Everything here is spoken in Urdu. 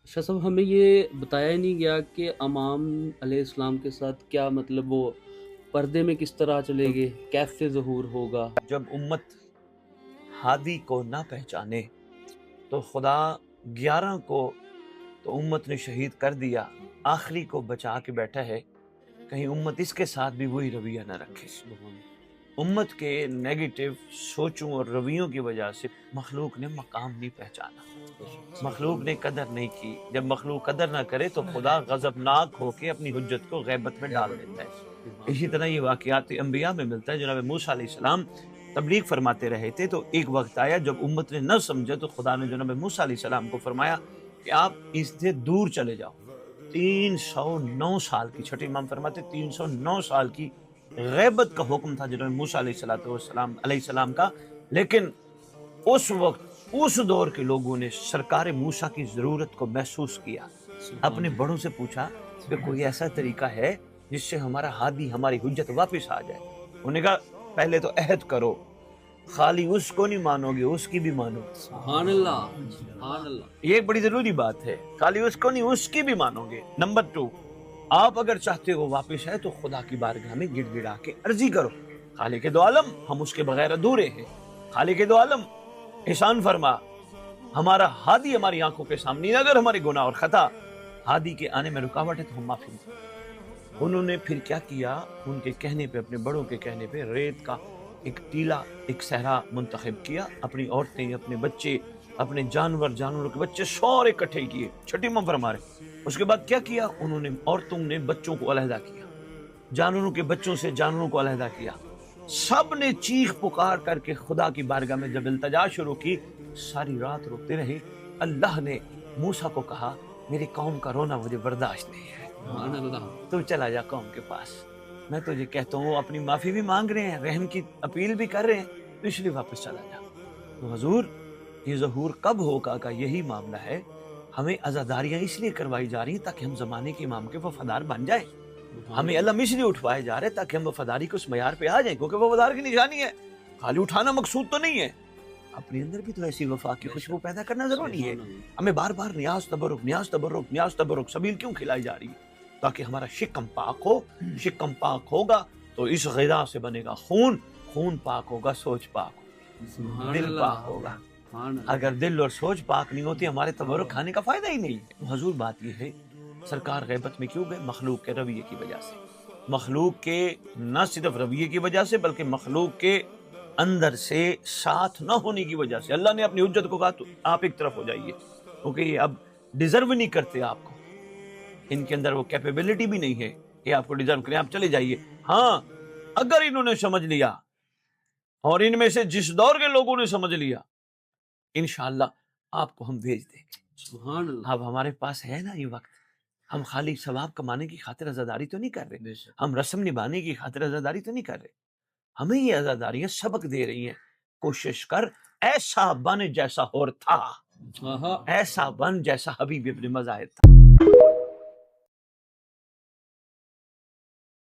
شاہ صاحب ہمیں یہ بتایا ہی نہیں گیا کہ امام علیہ السلام کے ساتھ کیا مطلب وہ پردے میں کس طرح چلے گے، کیسے ظہور ہوگا؟ جب امت ہادی کو نہ پہچانے تو خدا 11 کو تو امت نے شہید کر دیا، آخری کو بچا کے بیٹھا ہے، کہیں امت اس کے ساتھ بھی وہی رویہ نہ رکھے۔ امت کے نیگیٹو سوچوں اور رویوں کی وجہ سے مخلوق نے مقام نہیں پہچانا، مخلوق نے قدر نہیں کی۔ جب مخلوق قدر نہ کرے تو خدا غضبناک ہو کے اپنی حجت کو غیبت میں ڈال دیتا ہے۔ اسی طرح یہ واقعات انبیاء میں ملتا ہے۔ جناب موسیٰ علیہ السلام تبلیغ فرماتے رہے تھے تو ایک وقت آیا جب امت نے نہ سمجھا تو خدا نے جناب موسیٰ علیہ السلام کو فرمایا کہ آپ اس سے دور چلے جاؤ۔ 309 سال کی، چھٹے امام فرماتے 309 سال کی غیبت کا حکم تھا جناب موسیٰ علیہ السلام کا، لیکن اس وقت اس دور کے لوگوں نے سرکار موسیٰ کی ضرورت کو محسوس کیا، اپنے بڑوں سے پوچھا کہ کوئی ایسا طریقہ ہے جس سے ہمارا ہادی، ہماری حجت واپس آ جائے۔ انہوں نے کہا پہلے تو عہد کرو، خالی اس کو نہیں مانو گے اس کی بھی مانو۔ سبحان اللہ، سبحان اللہ۔ یہ ایک بڑی ضروری بات ہے، خالی اس کو نہیں اس کی بھی مانو گے۔ نمبر 2، آپ اگر چاہتے ہو واپس ہے تو خدا کی بارگاہ میں گڑ گڑا کے عرضی کرو، خالق دو عالم ہم اس کے بغیر ادھورے ہیں، خالق دو عالم احسان فرما، ہمارا ہادی ہماری آنکھوں کے سامنے، اگر ہمارے گناہ اور خطا ہادی کے آنے میں رکاوٹ ہے تو ہم معافی مانگیں۔ انہوں نے پھر کیا کیا، ان کے کہنے پہ، اپنے بڑوں کے کہنے پہ ریت کا ایک ٹیلا، ایک صحرا منتخب کیا، اپنی عورتیں، اپنے بچے، اپنے جانوروں کے بچے سارے اکٹھے کیے، چھٹی امام فرما رہے۔ اس کے بعد کیا کیا، انہوں نے عورتوں نے بچوں کو علیحدہ کیا، جانوروں کے بچوں سے جانوروں کو علیحدہ کیا، سب نے چیخ پکار کر کے خدا کی بارگاہ میں جب التجا شروع کی، ساری رات روتے رہے۔ اللہ نے موسیٰ کو کہا میری قوم کا رونا مجھے برداشت نہیں ہے، سبحان اللہ۔ تو چلا جا قوم کے پاس، میں تجھے کہتا ہوں وہ اپنی معافی بھی مانگ رہے ہیں، رحم کی اپیل بھی کر رہے ہیں، تو اس لیے واپس چلا جا۔ تو حضور یہ ظہور کب ہوگا کا یہی معاملہ ہے، ہمیں عزاداریاں اس لیے کروائی جا رہی ہیں تاکہ ہم زمانے کے امام کے وفادار بن جائیں، ہمیں علم اس لیے اٹھوائے جا رہے ہیں تاکہ ہم وفاداری کو اس معیار پہ آ جائیں، کیونکہ وفادار کی نشانی ہے، خالی اٹھانا مقصود تو نہیں ہے، اپنے اندر بھی تو ایسی وفا کی خوشبو پیدا کرنا ضروری ہے۔ ہمیں بار بار نیاز تبرک، نیاز تبرک، نیاز تبرک سبیل کیوں کھلائی جا رہی ہے؟ تاکہ ہمارا شکم پاک ہو، شکم پاک ہوگا تو اس غذا سے بنے گا خون، خون پاک ہوگا سوچ پاک ہوگا، دل پاک ہوگا۔ اگر دل اور سوچ پاک نہیں ہوتی ہمارے تبرک کھانے کا فائدہ ہی نہیں ہے۔ حضور بات یہ ہے سرکار غیبت میں کیوں گئے؟ مخلوق کے رویے کی وجہ سے، مخلوق کے نہ صرف رویے کی وجہ سے بلکہ مخلوق کے اندر سے ساتھ نہ ہونے کی وجہ سے۔ اللہ نے اپنی حجت کو کہا تو آپ ایک طرف ہو جائیے، کیونکہ یہ اب ڈیزرو نہیں کرتے آپ کو، ان کے اندر وہ کیپیبلٹی بھی نہیں ہے کہ آپ کو ڈیزرو کریں، آپ چلے جائیے۔ ہاں اگر انہوں نے سمجھ لیا اور ان میں سے جس دور کے لوگوں نے سمجھ لیا، انشاءاللہ آپ کو ہم بھیج دیں گے۔ سبحان اللہ۔ اب ہمارے پاس ہے نا یہ وقت، ہم خالی ثواب کمانے کی خاطر عزاداری تو نہیں کر رہے، ہم رسم نبھانے کی خاطر عزاداری تو نہیں کر رہے، ہمیں یہ عزاداریاں سبق دے رہی ہیں، کوشش کر ایسا بن جیسا اور تھا، ایسا بن جیسا حبیب ابن مظاہر تھا۔